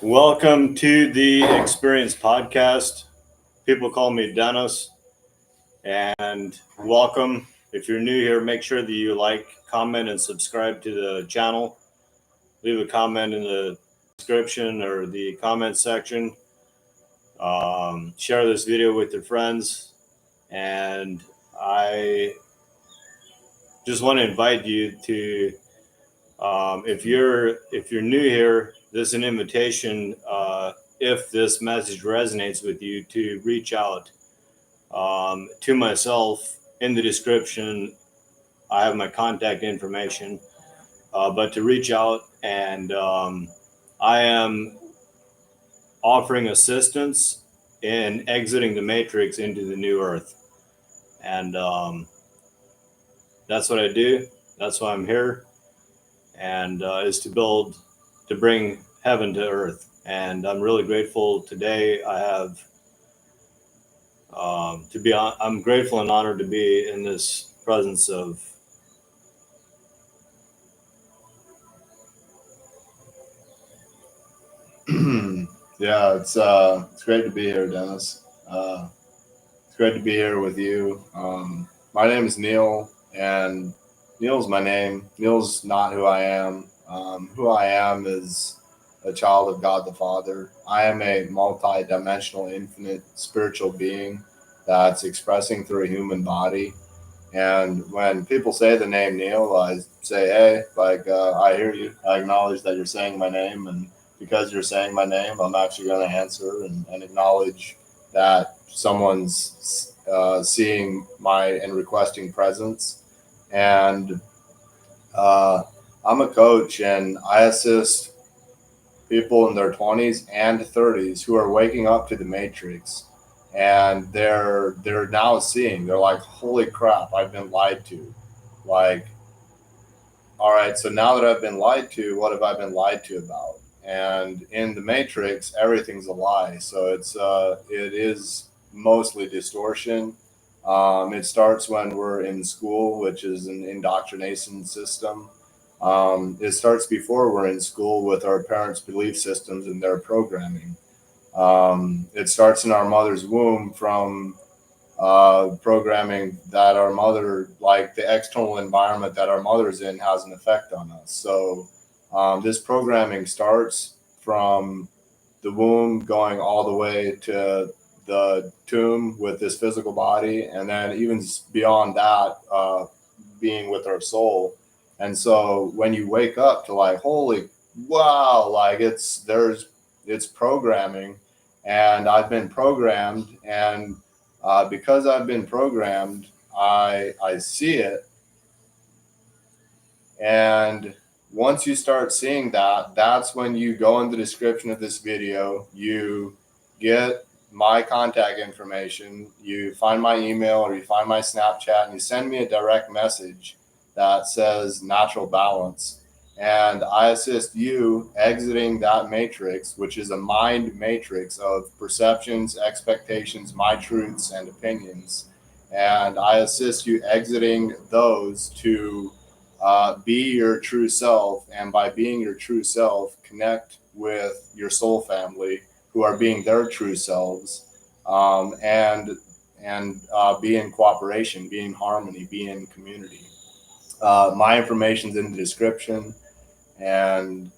Welcome to the Experience Podcast. People call me Dennis, and welcome. If you're new here, make sure that you like, comment, and subscribe to the channel. Leave a comment in the description or the comment section. Share this video with your friends, and I just want to invite you to, if you're new here, this is an invitation. If this message resonates with you, to reach out to myself. In the description, I have my contact information, but to reach out, and I am offering assistance in exiting the matrix into the new earth. And that's what I do. That's why I'm here, and is to bring heaven to earth. And I'm really grateful today. I'm grateful and honored to be in this presence of Yeah, it's great to be here, Dennis. It's great to be here with you. My name is Neal, and Neal's my name. Neal's not who I am. Who I am is a child of God the Father. I am a multi-dimensional, infinite spiritual being that's expressing through a human body. And when people say the name Neal, I say, hey, I hear you. I acknowledge that you're saying my name. And because you're saying my name, I'm actually going to answer and acknowledge that someone's seeing my and requesting presence. And I'm a coach, and I assist people in their 20s and 30s who are waking up to the matrix, and they're now seeing, they're like, holy crap, I've been lied to. Like, all right, so now that I've been lied to, what have I been lied to about? And in the matrix, everything's a lie. So it is mostly distortion. It starts when we're in school, which is an indoctrination system. It starts before we're in school with our parents' belief systems and their programming. It starts in our mother's womb from programming that our mother, like the external environment that our mother's in, has an effect on us. So this programming starts from the womb going all the way to the tomb with this physical body, and then even beyond that, being with our soul. And so when you wake up to, like, holy wow, like it's programming, and I've been programmed, and because I've been programmed, I see it. And once you start seeing that, that's when you go in the description of this video, you get my contact information, you find my email or you find my Snapchat, and you send me a direct message that says natural balance. And I assist you exiting that matrix, which is a mind matrix of perceptions, expectations, my truths, and opinions. And I assist you exiting those to be your true self. And by being your true self, connect with your soul family who are being their true selves, and be in cooperation, be in harmony, be in community. My information's in the description, and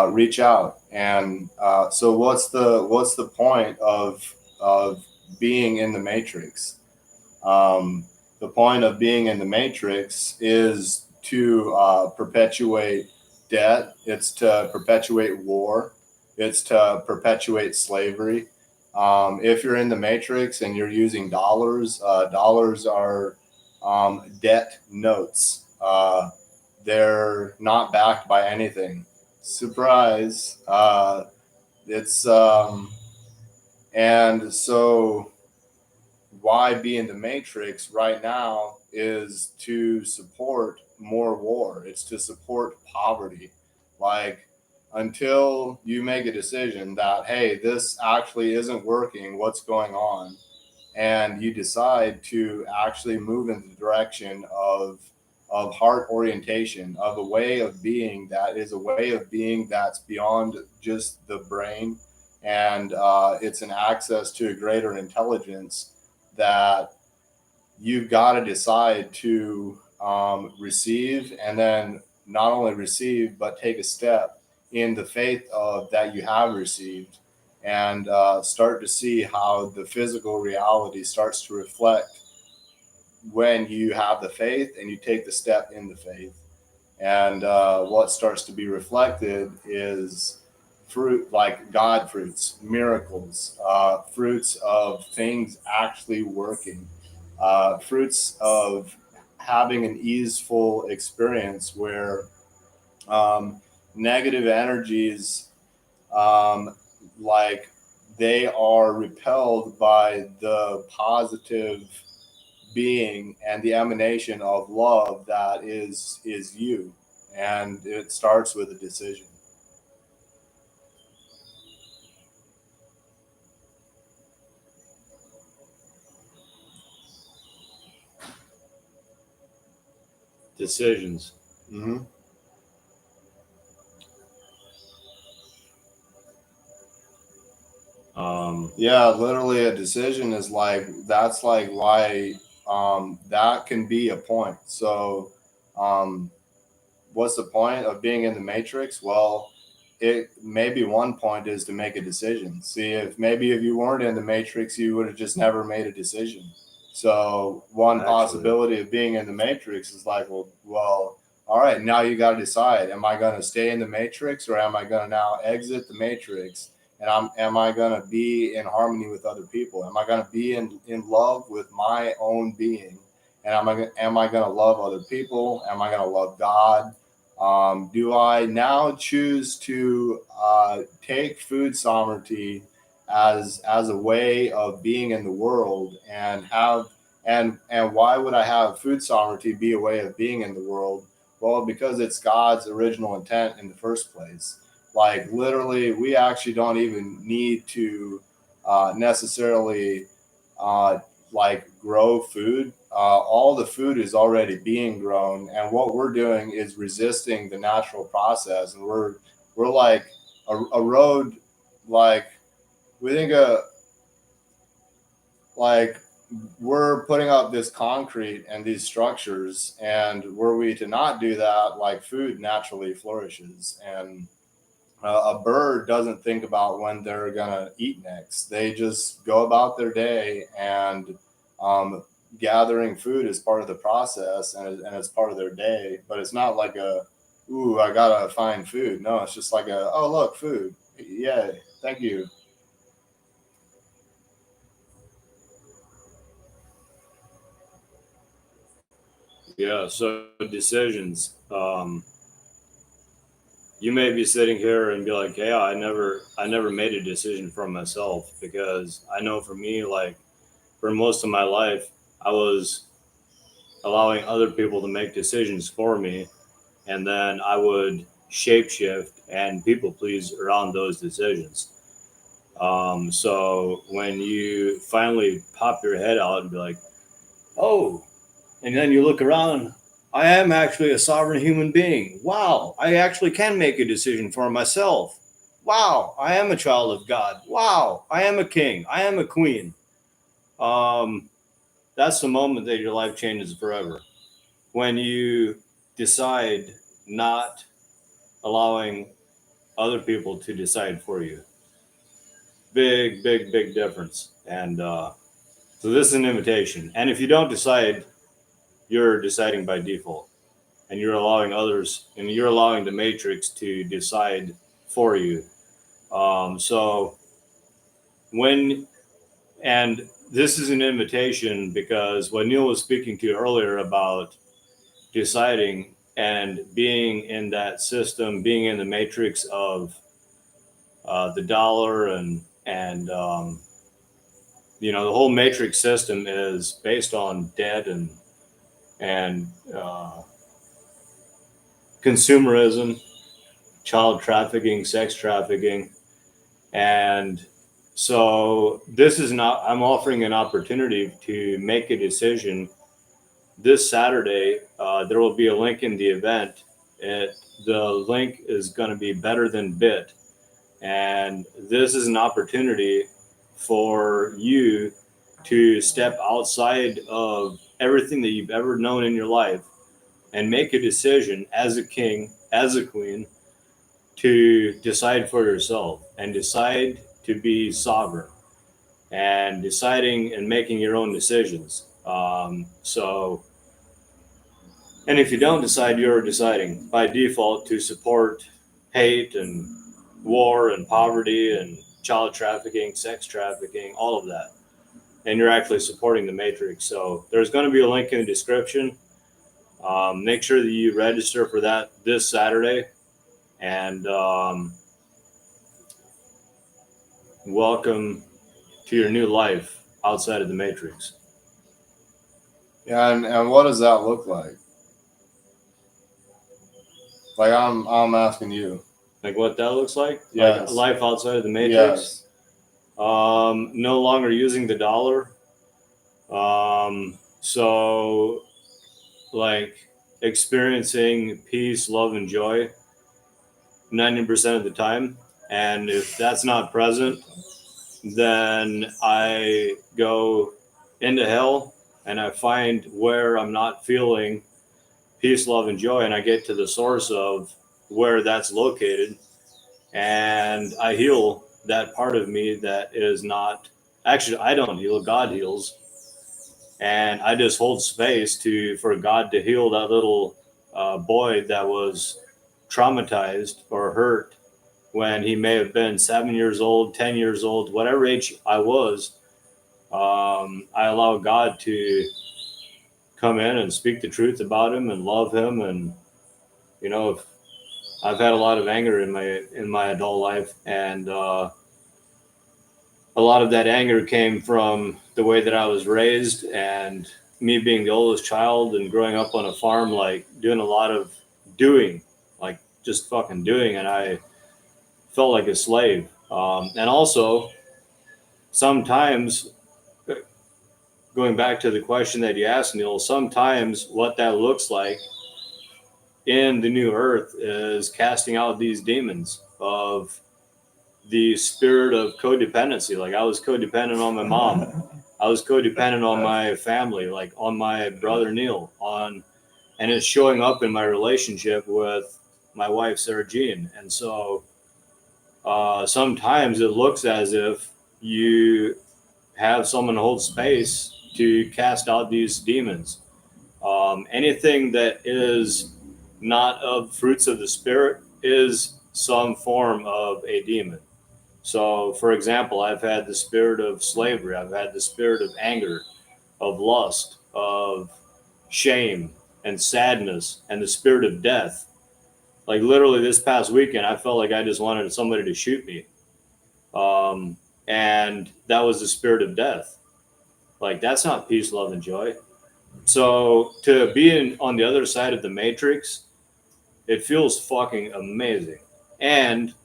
reach out. And so what's the point of being in the matrix? The point of being in the matrix is to perpetuate debt. It's to perpetuate war. It's to perpetuate slavery. If you're in the matrix and you're using dollars, dollars are debt notes. They're not backed by anything. Surprise. It's And so why be in the matrix right now is to support more war. It's to support poverty. Like, until you make a decision that, hey, this actually isn't working, what's going on, and you decide to actually move in the direction of heart orientation, of a way of being that is a way of being that's beyond just the brain, and it's an access to a greater intelligence that you've got to decide to receive, and then not only receive but take a step in the faith of that you have received, and start to see how the physical reality starts to reflect when you have the faith and you take the step in the faith. And what starts to be reflected is fruit, like God fruits, miracles, fruits of things actually working, fruits of having an easeful experience where negative energies, um, like they are repelled by the positive being and the emanation of love that is you, and it starts with a decision. Decisions. Mm-hmm. Yeah, literally a decision is like, that's like why that can be a point. So um, what's the point of being in the matrix? Well, it maybe one point is to make a decision. See, if maybe if you weren't in the matrix, you would have just never made a decision. So one Actually, possibility of being in the matrix is like, well, all right, now you got to decide: am I going to stay in the matrix, or am I going to now exit the matrix? And am I going to be in harmony with other people? Am I going to be in love with my own being? And am I going to love other people? Am I going to love God? Do I now choose to take food sovereignty as a way of being in the world, and have and why would I have food sovereignty be a way of being in the world? Well, because it's God's original intent in the first place. Like literally, we actually don't even need to necessarily uh, like grow food. All the food is already being grown, and what we're doing is resisting the natural process. And we're like a road, like we think like we're putting up this concrete and these structures, and were we to not do that, like food naturally flourishes. And a bird doesn't think about when they're gonna eat next. They just go about their day, and um, gathering food is part of the process, and it's part of their day. But it's not like a, ooh, I gotta find food. No, it's just like a, oh look, food. Yay, thank you. yeah. So decisions. You may be sitting here and be like, "Yeah, I never made a decision for myself," because I know for me, like for most of my life, I was allowing other people to make decisions for me, and then I would shapeshift and people please around those decisions. So when you finally pop your head out and be like, "Oh," and then you look around, I am actually a sovereign human being. Wow, I actually can make a decision for myself. Wow, I am a child of God. Wow, I am a king. I am a queen. Um, that's the moment that your life changes forever. When you decide not allowing other people to decide for you. Big, big, big difference. And so this is an invitation. And if you don't decide, you're deciding by default, and you're allowing others, and you're allowing the matrix to decide for you. So when, and this is an invitation because what Neal was speaking to earlier about deciding and being in that system, being in the matrix of the dollar and the whole matrix system is based on debt and consumerism, child trafficking, sex trafficking. And so this is not, I'm offering an opportunity to make a decision this Saturday, there will be a link in the event. The link is going to be Better Than Bit. And this is an opportunity for you to step outside of everything that you've ever known in your life and make a decision as a king, as a queen, to decide for yourself and decide to be sovereign and deciding and making your own decisions. And if you don't decide, you're deciding by default to support hate and war and poverty and child trafficking, sex trafficking, all of that. And you're actually supporting the matrix. So there's going to be a link in the description. Make sure that you register for that this Saturday. And welcome to your new life outside of the matrix. Yeah, and what does that look like? Like I'm asking you. Like what that looks like? Yes. Like life outside of the matrix. Yes. No longer using the dollar. So like experiencing peace, love, and joy 90% of the time. And if that's not present, then I go into hell and I find where I'm not feeling peace, love, and joy. And I get to the source of where that's located. And I heal that part of me that is not actually, I don't heal, God heals. And I just hold space for God to heal that little boy that was traumatized or hurt when he may have been 7 years old, 10 years old, whatever age I was. I allow God to come in and speak the truth about him and love him. And you know, I've had a lot of anger in my adult life, and a lot of that anger came from the way that I was raised and me being the oldest child and growing up on a farm, like doing a lot of doing, like just fucking doing. And I felt like a slave. And also, sometimes, going back to the question that you asked, Neal, sometimes what that looks like in the new earth is casting out these demons of the spirit of codependency. Like I was codependent on my mom. I was codependent on my family, like on my brother Neal, and it's showing up in my relationship with my wife Sarah Jean. And so sometimes it looks as if you have someone hold space to cast out these demons. Anything that is not of fruits of the spirit is some form of a demon. So, for example, I've had the spirit of slavery, I've had the spirit of anger, of lust, of shame and sadness, and the spirit of death. Like literally this past weekend, I felt like I just wanted somebody to shoot me. And that was the spirit of death. Like that's not peace, love, and joy. So to be on the other side of the matrix, it feels fucking amazing. And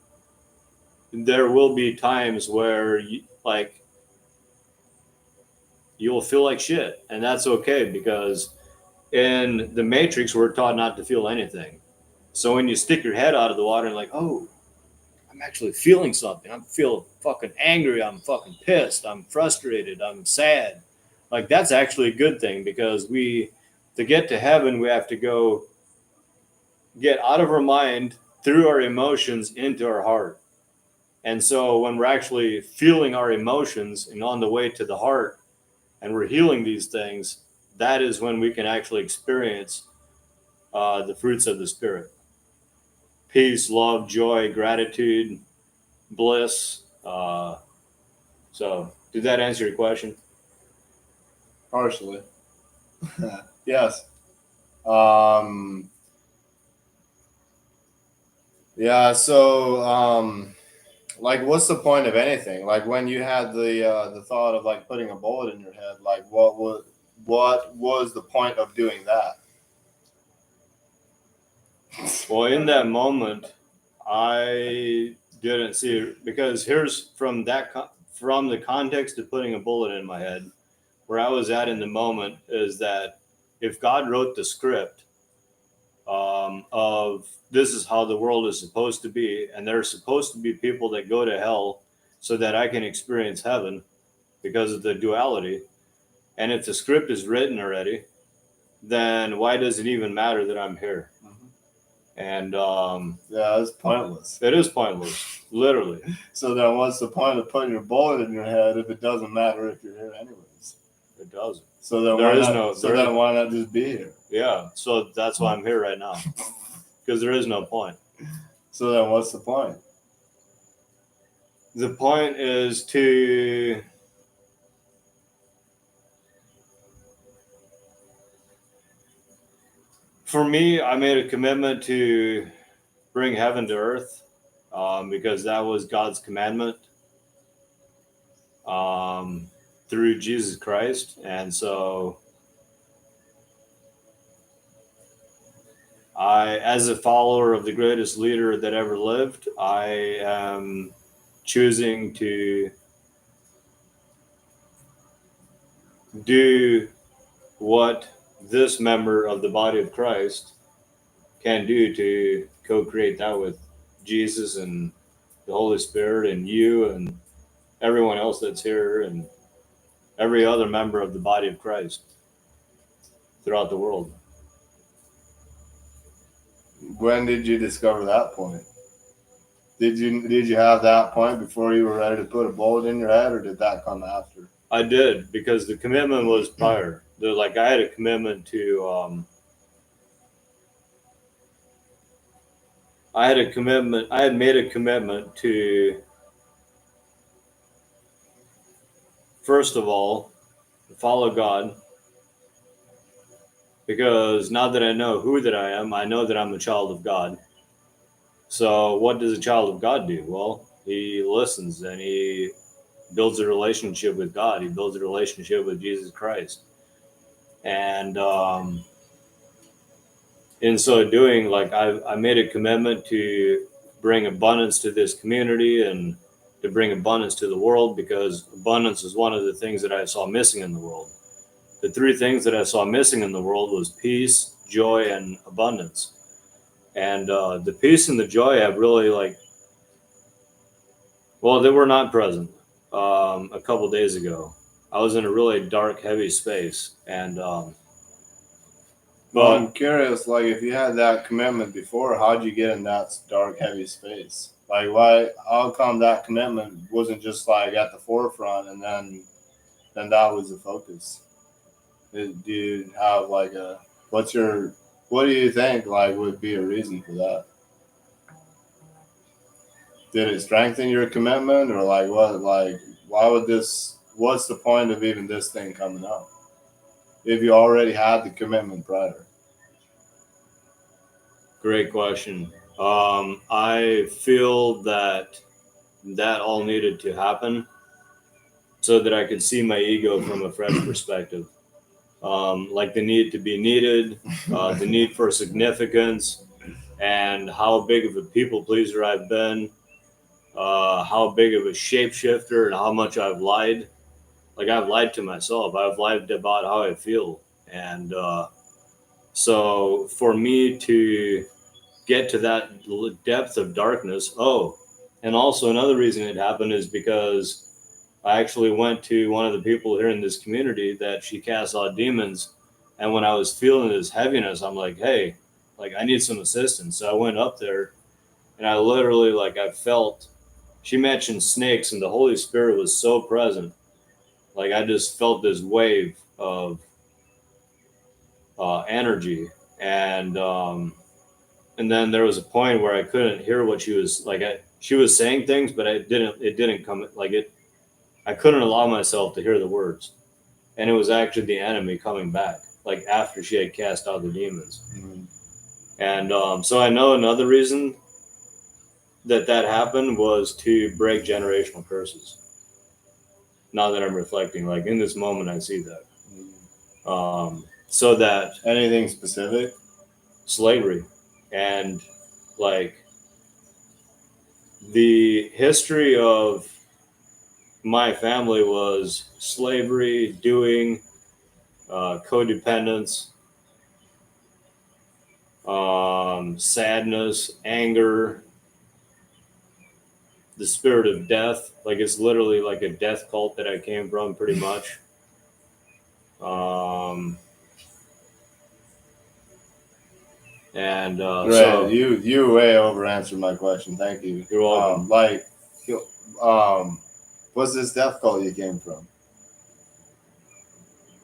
there will be times where you'll feel like shit, and that's okay, because in the matrix we're taught not to feel anything. So when you stick your head out of the water and like, oh, I'm actually feeling something, I'm feeling fucking angry, I'm fucking pissed, I'm frustrated, I'm sad, like that's actually a good thing, because to get to heaven we have to go get out of our mind through our emotions into our heart. And so when we're actually feeling our emotions and on the way to the heart and we're healing these things, that is when we can actually experience the fruits of the spirit: peace, love, joy, gratitude, bliss. So did that answer your question? Partially. Yes. Yeah. So, like, what's the point of anything? Like, when you had the thought of like putting a bullet in your head, like, what was the point of doing that? Well, in that moment, I didn't see it, because here's from the context of putting a bullet in my head, where I was at in the moment is that if God wrote the script of this is how the world is supposed to be, and there's supposed to be people that go to hell so that I can experience heaven because of the duality, and if the script is written already, then why does it even matter that I'm here? And yeah, it's pointless. It is pointless, literally. So then what's the point of putting your bullet in your head if it doesn't matter if you're here anyways? It doesn't. So then why not just be here? Yeah, so that's why I'm here right now. Because there is no point. So then what's the point? The point is to for me, I made a commitment to bring heaven to earth because that was God's commandment through Jesus Christ. And so as a follower of the greatest leader that ever lived, I am choosing to do what this member of the body of Christ can do to co-create that with Jesus and the Holy Spirit and you and everyone else that's here and every other member of the body of Christ throughout the world. When did you discover that point? Did you have that point before you were ready to put a bullet in your head, or did that come after? I did, because the commitment was prior. I had a commitment to I had made a commitment to, first of all, follow God, because now that I know who that I am, I know that I'm a child of God. So what does a child of God do? Well, he listens and he builds a relationship with God. He builds a relationship with Jesus Christ. And in so doing, I made a commitment to bring abundance to this community and to bring abundance to the world, because abundance is one of the things that I saw missing in the world. The three things that I saw missing in the world was peace, joy, and abundance. And the peace and the joy have really they were not present a couple days ago. I was in a really dark, heavy space, and well, I'm curious, if you had that commitment before, how'd you get in that dark, heavy space? How come that commitment wasn't just at the forefront and then that was the focus? Do you have what do you think would be a reason for that? Did it strengthen your commitment, or what? Why would this? What's the point of even this thing coming out if you already had the commitment prior? Great question. I feel that all needed to happen so that I could see my ego from a fresh perspective. The need to be needed, the need for significance, and how big of a people pleaser I've been, how big of a shapeshifter, and how much I've lied. I've lied to myself. I've lied about how I feel. And so for me to get to that depth of darkness, and also another reason it happened is because I actually went to one of the people here in this community that she casts out demons. And when I was feeling this heaviness, I'm like, hey, I need some assistance. So I went up there and I literally, I felt, she mentioned snakes and the Holy Spirit was so present. I just felt this wave of energy. And then there was a point where I couldn't hear what she was she was saying things, but it didn't come I couldn't allow myself to hear the words. And it was actually the enemy coming back, after she had cast out the demons. Mm-hmm. And so I know another reason that happened was to break generational curses. Now that I'm reflecting, in this moment, I see that. So that anything specific? Slavery. And the history of my family was slavery, codependence, sadness, anger, the spirit of death. Like it's literally like a death cult that I came from, pretty much. And Right. so you way over answered my question. Thank you. You're welcome. What's this death cult you came from?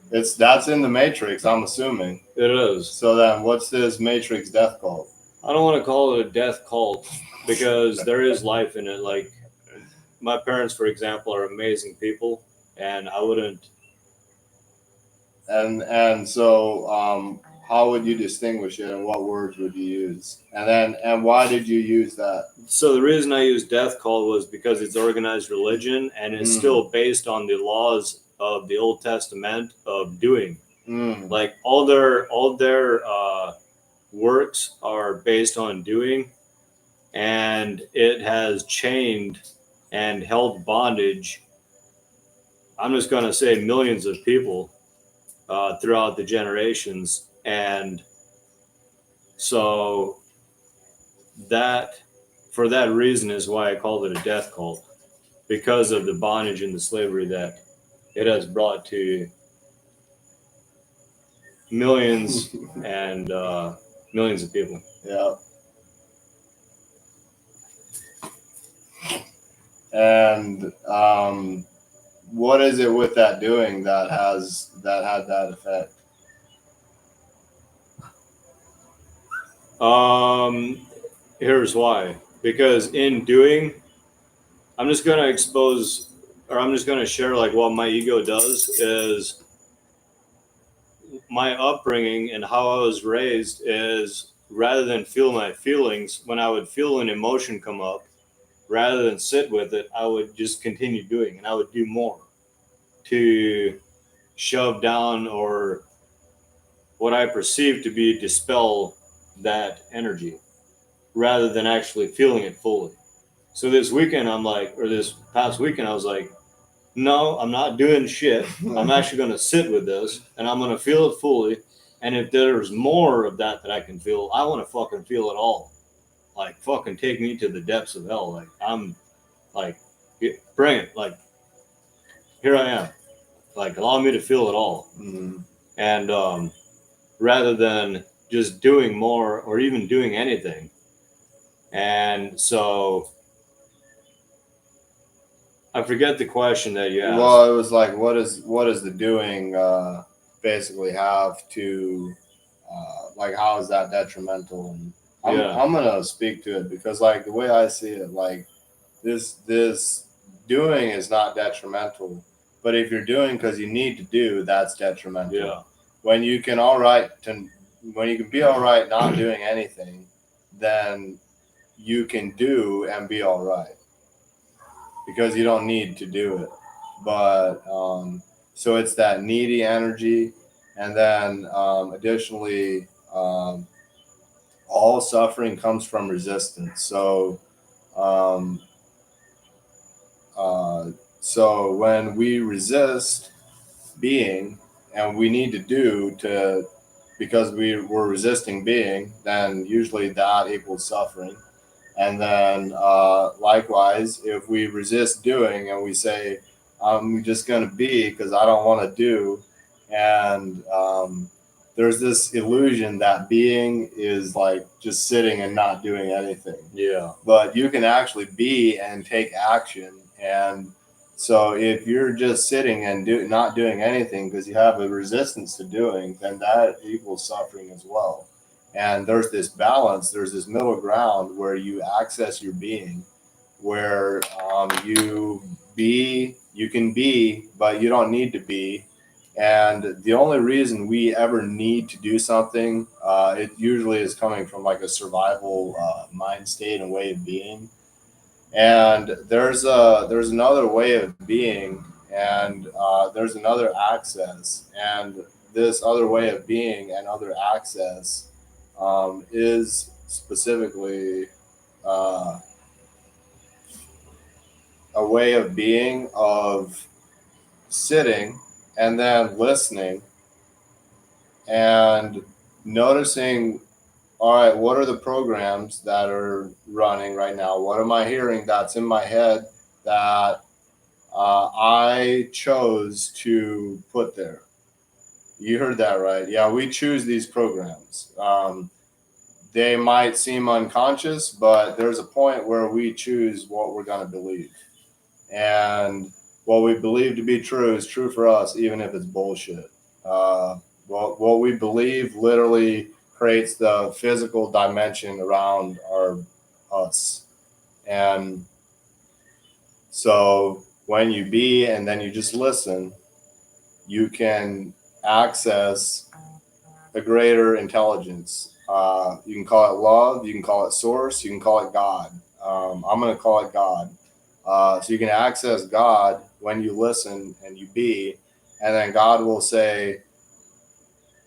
That's in the Matrix, I'm assuming. It is. So then, what's this Matrix death cult? I don't want to call it a death cult because there is life in it. Like my parents, for example, are amazing people, and I wouldn't. And so, how would you distinguish it, and what words would you use? And why did you use that? So the reason I used death cult was because it's organized religion and it's still based on the laws of the Old Testament of doing. Like all their works are based on doing, and it has chained and held bondage. I'm just going to say millions of people throughout the generations, and so that for that reason is why I called it a death cult, because of the bondage and the slavery that it has brought to millions and millions of people. Yeah. And what is it with that doing that had that effect? Here's why. Because in doing, I'm just going to expose, or I'm just going to share like what my ego does is my upbringing and how I was raised is rather than feel my feelings, when I would feel an emotion come up, rather than sit with it, I would just continue doing, and I would do more to shove down or what I perceive to be dispel that energy rather than actually feeling it fully. So this weekend, I'm like, or this past weekend, I was like, no, I'm not doing shit. I'm actually going to sit with this and I'm going to feel it fully. And if there's more of that I can feel, I want to fucking feel it all. Like, fucking take me to the depths of hell. Like, I'm like, bring it. Like, here I am. Like, allow me to feel it all. Mm-hmm. And rather than just doing more or even doing anything. And so I forget the question that you asked. Well, it was like, what does the doing basically have to, like, how is that detrimental? And I'm gonna speak to it because, like, the way I see it, like, this doing is not detrimental, but if you're doing because you need to do, that's detrimental. Yeah. When you can be all right not doing anything, then you can do and be all right because you don't need to do it. But so it's that needy energy, and then additionally, all suffering comes from resistance. So so when we resist being, and we need to do to, because we're resisting being, then usually that equals suffering. And then likewise, if we resist doing and we say, I'm just going to be because I don't want to do, and there's this illusion that being is like just sitting and not doing anything. Yeah. But you can actually be and take action. And so if you're just sitting and not doing anything because you have a resistance to doing, then that equals suffering as well. And there's this balance, there's this middle ground where you access your being, where you can be, but you don't need to be. And the only reason we ever need to do something, it usually is coming from like a survival mind state and way of being. And there's another way of being, and there's another access, and this other way of being and other access is specifically a way of being of sitting and then listening and noticing all right, what are the programs that are running right now? What am I hearing that's in my head that I chose to put there? You heard that right. Yeah, we choose these programs. They might seem unconscious, but there's a point where we choose what we're going to believe. And what we believe to be true is true for us, even if it's bullshit. What we believe literally creates the physical dimension around us. And so when you be and then you just listen, you can access a greater intelligence. You can call it love, you can call it source, you can call it God. I'm going to call it God. So you can access God when you listen and you be, and then God will say,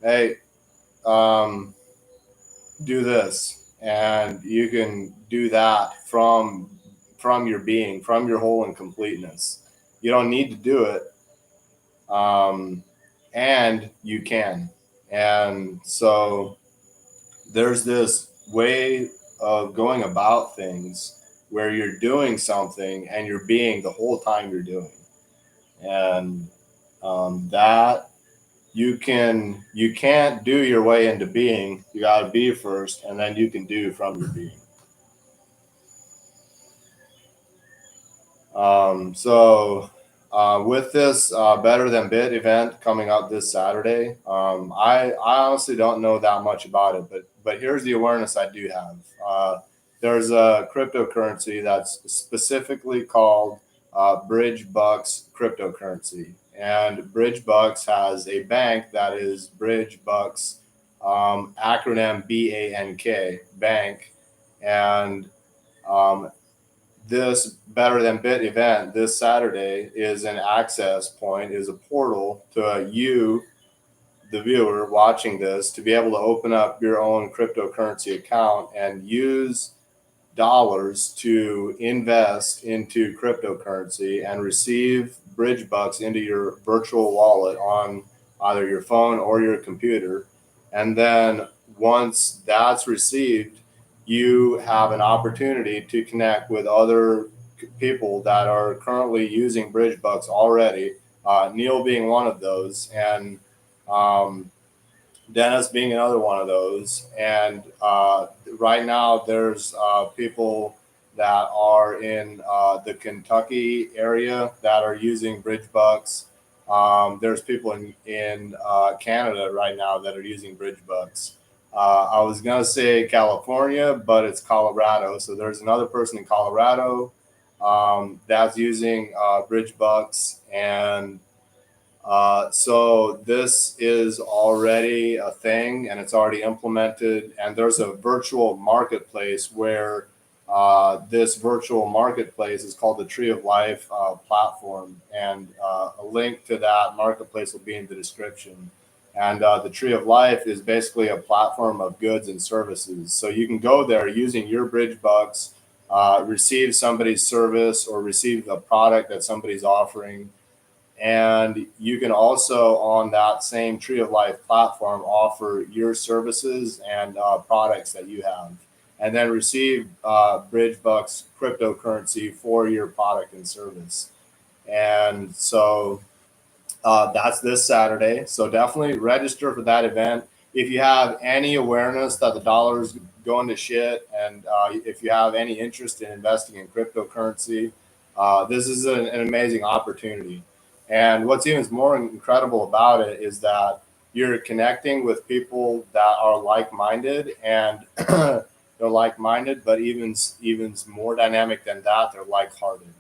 hey, do this. And you can do that from your being, from your whole and completeness. You don't need to do it. And you can. And so there's this way of going about things where you're doing something and you're being the whole time you're doing. And that you can't do your way into being. You got to be first, and then you can do from your being. With this Better Than Bit event coming up this Saturday, I honestly don't know that much about it, but here's the awareness I do have. There's a cryptocurrency that's specifically called Bridge Bucks cryptocurrency, and Bridge Bucks has a bank that is Bridge Bucks, acronym BANK, bank, and this Better Than Bit event this Saturday is an access point, is a portal to you, the viewer watching this, to be able to open up your own cryptocurrency account and use dollars to invest into cryptocurrency and receive Bridge Bucks into your virtual wallet on either your phone or your computer. And then once that's received, you have an opportunity to connect with other people that are currently using Bridge Bucks already. Neal being one of those, and Dennis being another one of those. And right now, there's people that are in the Kentucky area that are using Bridge Bucks. There's people in Canada right now that are using Bridge Bucks. I was going to say California, but it's Colorado. So there's another person in Colorado that's using Bridge Bucks. And so this is already a thing, and it's already implemented. And there's a virtual marketplace where this virtual marketplace is called the Tree of Life platform. And a link to that marketplace will be in the description. And the Tree of Life is basically a platform of goods and services. So you can go there using your Bridge Bucks, receive somebody's service or receive a product that somebody's offering. And you can also, on that same Tree of Life platform, offer your services and products that you have, and then receive Bridge Bucks cryptocurrency for your product and service. And so that's this Saturday. So definitely register for that event. If you have any awareness that the dollar is going to shit, and if you have any interest in investing in cryptocurrency, this is an amazing opportunity. And what's even more incredible about it is that you're connecting with people that are like-minded, and they're like-minded, but even more dynamic than that, they're like-hearted.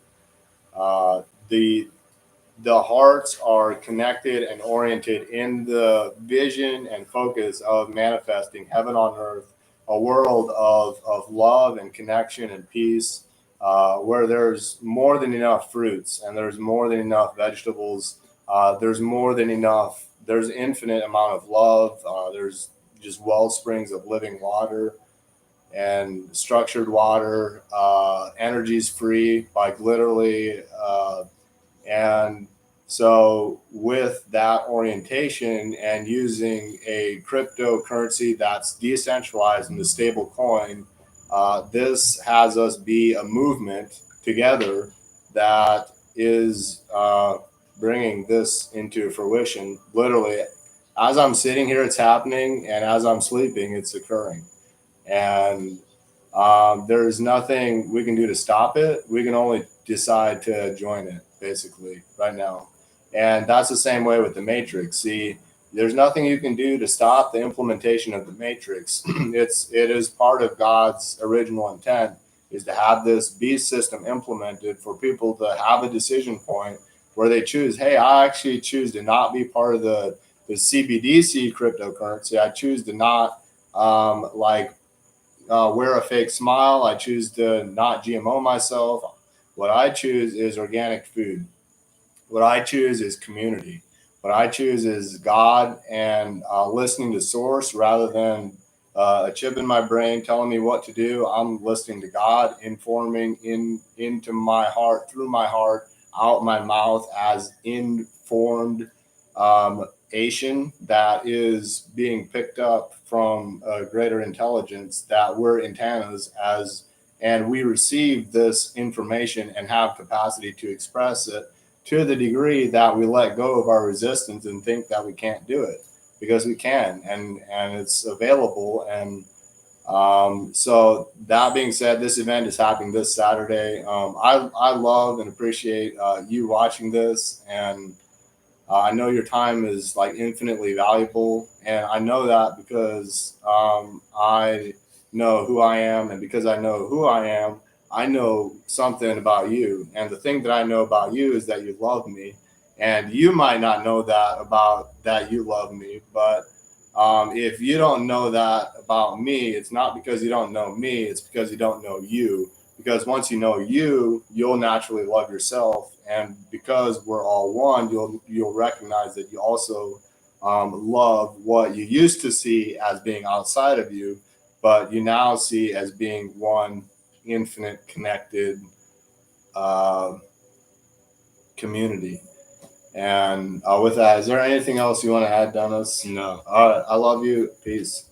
The hearts are connected and oriented in the vision and focus of manifesting heaven on earth, a world of love and connection and peace, where there's more than enough fruits and there's more than enough vegetables. There's more than enough. There's infinite amount of love. There's just well springs of living water and structured water. Energy's free, like literally. And So with that orientation and using a cryptocurrency that's decentralized and a stable coin, this has us be a movement together that is bringing this into fruition. Literally, as I'm sitting here, it's happening, and as I'm sleeping, it's occurring. And there is nothing we can do to stop it. We can only decide to join it, basically, right now. And that's the same way with the matrix. See, there's nothing you can do to stop the implementation of the matrix. It is part of God's original intent is to have this beast system implemented for people to have a decision point where they choose, hey, I actually choose to not be part of the CBDC cryptocurrency. I choose to not wear a fake smile. I choose to not GMO myself. What I choose is organic food. What I choose is community. What I choose is God and listening to source rather than a chip in my brain telling me what to do. I'm listening to God, informing into my heart, through my heart, out my mouth as informed Asian that is being picked up from a greater intelligence that we're antennas as, and we receive this information and have capacity to express it to the degree that we let go of our resistance and think that we can't do it because we can, and it's available. And so that being said, this event is happening this Saturday. I love and appreciate you watching this, and I know your time is like infinitely valuable, and I know that because I know who I am, and because I know who I am, I know something about you. And the thing that I know about you is that you love me, and you might not know that about that you love me, but if you don't know that about me, it's not because you don't know me; it's because you don't know you, because once you know you, you'll naturally love yourself, and because we're all one, you'll recognize that you also love what you used to see as being outside of you, but you now see as being one infinite connected uh, community. And with that, is there anything else you want to add, Dennis? No. All right, I love you. Peace.